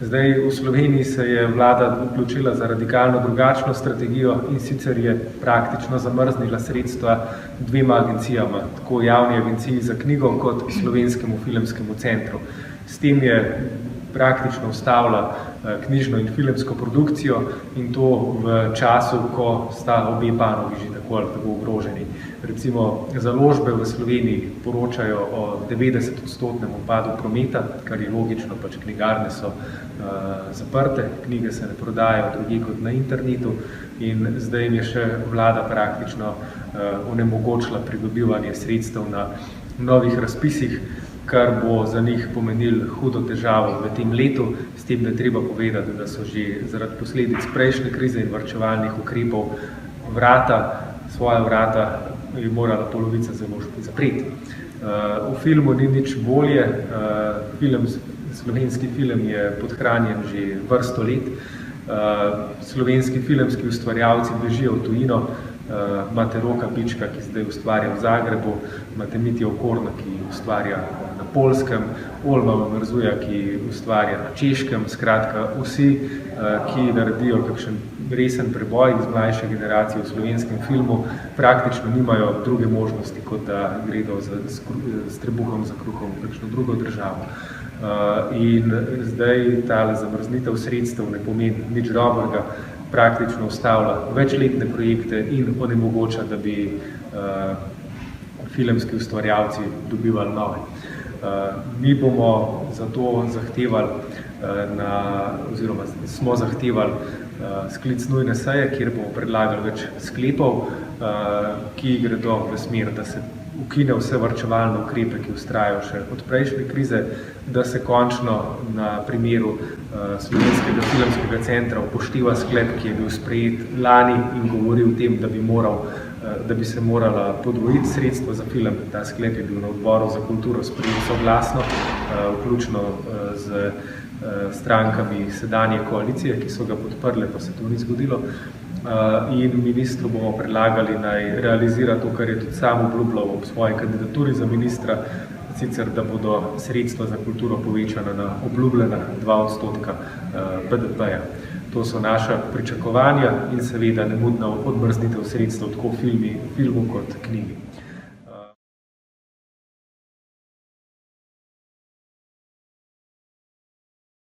Zdaj, v Sloveniji se je vlada odločila za radikalno drugačno strategijo in sicer je praktično zamrznila sredstva dvema agencijama, tako Javni agenciji za knjigo kot Slovenskemu filmskemu centru. S tem je praktično ustavila knjižno in filmsko produkcijo in to v času, ko sta obe panogi že tako ali tako ogroženi. Recimo založbe v Sloveniji poročajo o 90% upadu prometa, kar je logično, pač knjigarne so zaprte, knjige se ne prodajajo drugje kot na internetu in zdaj jim je še vlada praktično onemogočila pridobivanje sredstev na novih razpisih, kar bo za njih pomenilo hudo težavo v tem letu, s tem, da je treba povedati, da so že zaradi posledic prejšnje krize in varčevalnih ukrepov svoja vrata je morala polovica založb zapreti. V filmu ni nič bolje, slovenski film je podhranjen že vrsto let, slovenski filmski ustvarjalci bežijo v tujino, imate Roka Bička, ki zdaj ustvarja v Zagrebu, imate Mitjo Okorna, ki ustvarja na Poljskem, Olma Mrzuja, ki ustvarja na Češkem, skratka vsi, ki naredijo kakšen resen preboj iz mlajše generacije v slovenskem filmu, praktično nimajo druge možnosti, kot da gredo s trebuhom za kruhom v kakšno drugo državo. In zdaj tale zamrznitev sredstev ne pomeni nič dobrega, praktično ustavlja večletne projekte in onemogoča, da bi filmski ustvarjalci dobivali nove. Mi bomo zato zahtevali, oziroma smo zahtevali sklic nujne seje, kjer bomo predlagali več sklepov, ki gredo v smer, da se ukine vse varčevalne ukrepe, ki vztrajajo še od prejšnje krize, da se končno na primeru Slovenskega filmskega centra upošteva sklep, ki je bil sprejet lani in govori o tem, da bi se morala podvojiti sredstva za film. Ta sklep je bil na odboru za kulturo sprejet soglasno, vključno z strankami sedanje koalicije, ki so ga podprle, pa se to ni zgodilo. In ministru bomo predlagali, naj realizira to, kar je tudi sam obljubljal ob svoji kandidaturi za ministra, sicer da bodo sredstva za kulturo povečana na obljubljena 2% BDP-ja. To so naša pričakovanja in seveda nemudna odmrznitev sredstev tako v filmu kot knjigi.